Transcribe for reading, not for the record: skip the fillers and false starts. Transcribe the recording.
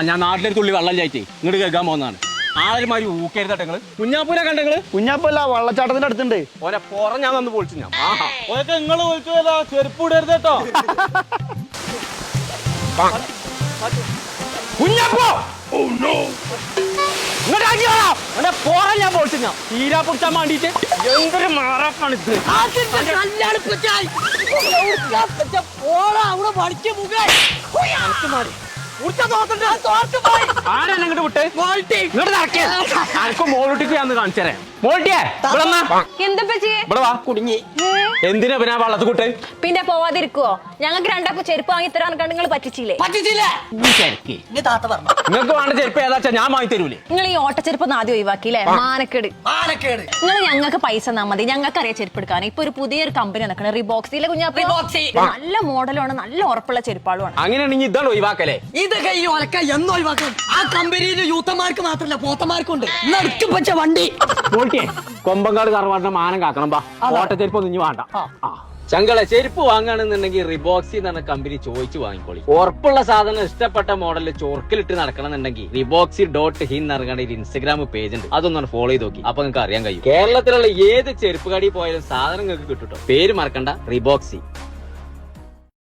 ഞാൻ നാട്ടിലൊരു തുള്ളി വെള്ളം ചായച്ചേ ഇങ്ങോട്ട് കേൾക്കാൻ പോകുന്നതാണ്. ആരുമാതിരി ഊക്കരുതട്ടെ നിങ്ങള്. കുഞ്ഞാപ്പൂനെ കണ്ടെങ്ങള്? കുഞ്ഞാപ്പല്ല, വെള്ളച്ചാട്ടത്തിന്റെ അടുത്തുണ്ട്. ഓരെ പുറം ഞാൻ വന്ന് പൊളിച്ചു. ഞാൻ ഓരൊക്കെ നിങ്ങള് പൊളിച്ചതല്ല, ചെരുപ്പ് ഇടരുത് കേട്ടോ. കുഞ്ഞാപ്പോ പോറാൻ ഞാൻ പൊളിച്ചു. ഞാൻ തീരാ പൊടിച്ചാൻ വേണ്ടിട്ട് എന്തൊരു മാറാപ്പാണ് ഇത്. ആരാണ് വിട്ട് ഇങ്ങോട്ട് നടക്കേ? ആർക്കും മോളൂട്ടിക്ക് ഞാൻ കാണിച്ചു തരാം. മോൾട്ടിയെ ഇവിടെ വാ. കുടുങ്ങി. എന്തിനാ പിന്നെ വള്ളത്ത് കൂട്ട്? പിന്നെ പോവാതിരിക്കുവോ? ഞങ്ങൾക്ക് രണ്ടാക്കും ചെരുപ്പ് വാങ്ങി തരാൻ കണ്ട് നിങ്ങൾ പറ്റിച്ചില്ലേ? നിങ്ങൾക്ക് വേണ്ട ചെരുപ്പ് ഏതാച്ചാ ഞാൻ വാങ്ങി തരൂലേ? നിങ്ങൾ ഈ ഓട്ടച്ചെരുപ്പ് ആദ്യം ഒഴിവാക്കിയില്ലേ? മാനക്കേട്. നിങ്ങൾ ഞങ്ങൾക്ക് പൈസ തന്നാ മതി, ഞങ്ങൾക്ക് അറിയാം ചെരുപ്പ് എടുക്കാൻ. ഇപ്പൊ ഒരു പുതിയൊരു കമ്പനി നടക്കണേ, റിബോക്സിലെ. കുഞ്ഞാപ്പോ നല്ല മോഡലാണ്, നല്ല ഉറപ്പുള്ള ചെരുപ്പാളുമാണ്. അങ്ങനെയാണെങ്കിൽ ഇതാണ് ഒഴിവാക്കല്ലേ? ഇതൊക്കെ ഈ ഒലക്ക എന്ന് ഒഴിവാക്കണം. ആ കമ്പനിയിലെ യൂത്തന്മാർക്ക് മാത്രമല്ല പോത്തന്മാർക്കുണ്ട്. നടുക്കും വെച്ച വണ്ടി. കൊമ്പങ്കാട് കറവാട്ടിന്റെ മാനം കാക്കണം. ഓട്ടച്ചെരുപ്പ് ഒന്നും ഇനി വേണ്ട. ചങ്കളെ ചെരുപ്പ് വാങ്ങുകയാണെന്നുണ്ടെങ്കിൽ റിബോക്സി എന്ന് പറഞ്ഞ കമ്പനി ചോദിച്ചു വാങ്ങിക്കോളി. ഉറപ്പുള്ള സാധനം ഇഷ്ടപ്പെട്ട മോഡലിൽ ചൊർക്കിലിട്ട് നടക്കണമെന്നുണ്ടെങ്കിൽ riboxy.in എന്നറിയാണ്ട് ഒരു ഇൻസ്റ്റാഗ്രാം പേജ് ഉണ്ട്. അതൊന്നും ഫോളോ ചെയ്ത് നോക്കി. അപ്പൊ നിങ്ങൾക്ക് അറിയാൻ കഴിയും. കേരളത്തിലുള്ള ഏത് ചെരുപ്പ് കടയിൽ പോയാലും സാധനം നിങ്ങൾക്ക് കിട്ടും. പേര് മറക്കണ്ട, റിബോക്സി.